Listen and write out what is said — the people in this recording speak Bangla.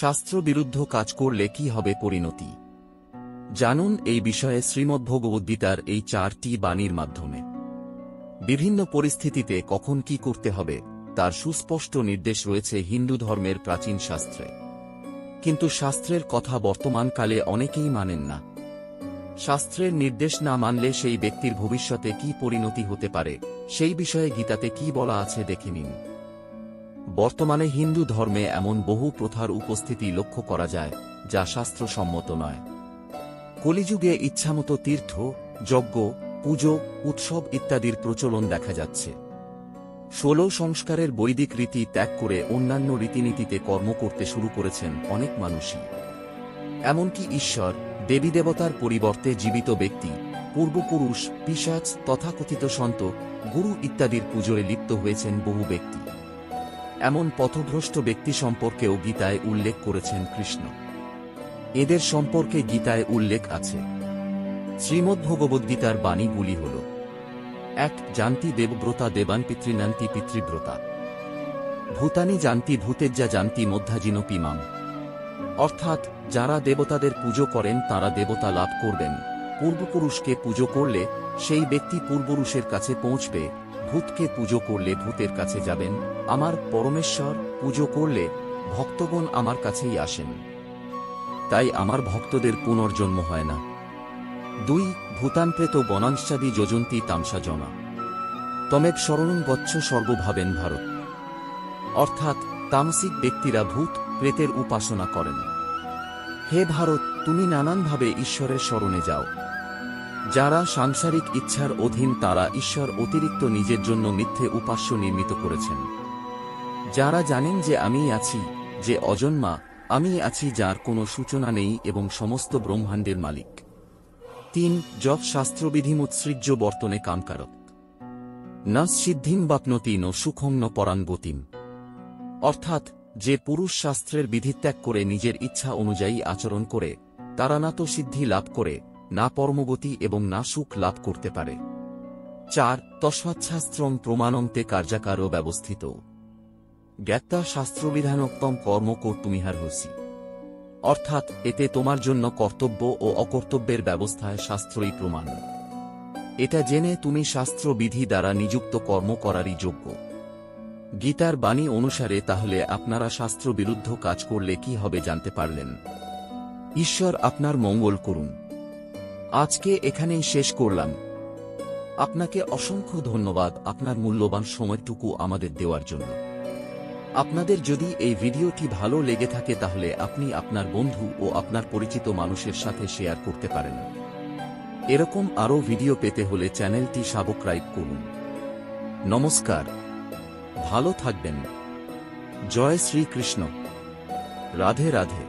শাস্ত্রবিরুদ্ধ কাজ করলে কি হবে পরিণতি? জানুন এই বিষয়ে শ্রীমদ্ভগবদ্গীতার এই 4টি বাণীর মাধ্যমে। বিভিন্ন পরিস্থিতিতে কখন কি করতে হবে তার সুস্পষ্ট নির্দেশ রয়েছে হিন্দু ধর্মের প্রাচীন শাস্ত্রে। কিন্তু শাস্ত্রের কথা বর্তমানকালে অনেকেই মানেন না। শাস্ত্রের নির্দেশ না মানলে সেই ব্যক্তির ভবিষ্যতে কি পরিণতি হতে পারে সেই বিষয়ে গীতাতে কি বলা আছে দেখে নিন। বর্তমানে হিন্দু ধর্মে এমন বহু প্রথার উপস্থিতি লক্ষ্য করা যায় যা শাস্ত্রসম্মত নয়। কলিযুগে ইচ্ছামতো তীর্থ, যজ্ঞ, পুজো, উৎসব ইত্যাদির প্রচলন দেখা যাচ্ছে। 16 সংস্কারের বৈদিক রীতি ত্যাগ করে অন্যান্য রীতিনীতিতে কর্ম করতে শুরু করেছেন অনেক মানুষই। এমনকি ঈশ্বর, দেবীদেবতার পরিবর্তে জীবিত ব্যক্তি, পূর্বপুরুষ, পিশাচ, তথাকথিত সন্ত, গুরু ইত্যাদির পুজোয় লিপ্ত হয়েছেন বহু ব্যক্তি। এমন পথভ্রষ্ট ব্যক্তি সম্পর্কেও গীতায় উল্লেখ করেছেন কৃষ্ণ। এদের সম্পর্কে গীতায় উল্লেখ আছে। শ্রীমদ্ভগবদ্গীতার বাণীগুলি হল: 1. জানতি দেবব্রতা দেবান পিতৃনান্তি পিতৃব্রতা ভূতানি জানতি ভূতেজ্জা জানতি মধ্যাজিনোপি মাম। অর্থাৎ যারা দেবতাদের পুজো করেন তারা দেবতা লাভ করবেন। পূর্বপুরুষকে পুজো করলে সেই ব্যক্তি পূর্বপুরুষের কাছে পৌঁছবে। ভূতকে পুজো করলে ভূতের কাছে যাবেন। আমার পরমেশ্বর পুজো করলে ভক্তগণ আমার কাছেই আসেন। তাই আমার ভক্তদের পুনর্জন্ম হয় না। 2. ভূতান্প্রেত বনাংশাদি যোজন্তি তামসা জনা তমেব শরণং গচ্ছ সর্বভাবেন ভারত। অর্থাৎ তামসিক ব্যক্তিরা ভূত প্রেতের উপাসনা করেন। হে ভারত, তুমি নানানভাবে ঈশ্বরের শরণে যাও। যারা সাংসারিক ইচ্ছার অধীন তারা ঈশ্বর অতিরিক্ত নিজের জন্য মিথ্যে উপাস্য নির্মিত করেছেন। যারা জানেন যে আমিই আছি, যে অজন্মা, আমি আছি যার কোনো সূচনা নেই এবং সমস্ত ব্রহ্মাণ্ডের মালিক। 3. যৎ শাস্ত্রবিধিমুৎসৃজ্য বর্তনে কামকারক ন সিদ্ধিং বাপ্নতি ন সুখং ন পরাং গতিম। অর্থাৎ যে পুরুষ শাস্ত্রের বিধিত্যাগ করে নিজের ইচ্ছা অনুযায়ী আচরণ করে তারা না তো সিদ্ধি লাভ করে, না পরমগতি এবং না সুখ লাভ করতে পারে। 4. তস্মাচ্ছাস্ত্রং প্রমাণং তে কার্যাকারও ব্যবস্থিত জ্ঞাত্বা শাস্ত্রবিধানোক্তম কর্ম কর্তুমিহার্হসি। অর্থাৎ এতে তোমার জন্য কর্তব্য ও অকর্তব্যের ব্যবস্থায় শাস্ত্রই প্রমাণ। এটা জেনে তুমি শাস্ত্র বিধি দ্বারা নিযুক্ত কর্ম করারই যোগ্য। গীতার বাণী অনুসারে তাহলে আপনারা শাস্ত্র বিরুদ্ধ কাজ করলে কি হবে জানতে পারলেন। ঈশ্বর আপনার মঙ্গল করুন। আজকে এখানেই শেষ করলাম। আপনাকে অসংখ্য ধন্যবাদ আপনার মূল্যবান সময়টুকু আমাদের দেওয়ার জন্য। আপনাদের যদি এই ভিডিওটি ভালো লেগে থাকে তাহলে আপনি আপনার বন্ধু ও আপনার পরিচিত মানুষের সাথে শেয়ার করতে পারেন। এরকম আরও ভিডিও পেতে হলে চ্যানেলটি সাবস্ক্রাইব করুন। নমস্কার, ভালো থাকবেন। জয় শ্রীকৃষ্ণ। রাধে রাধে।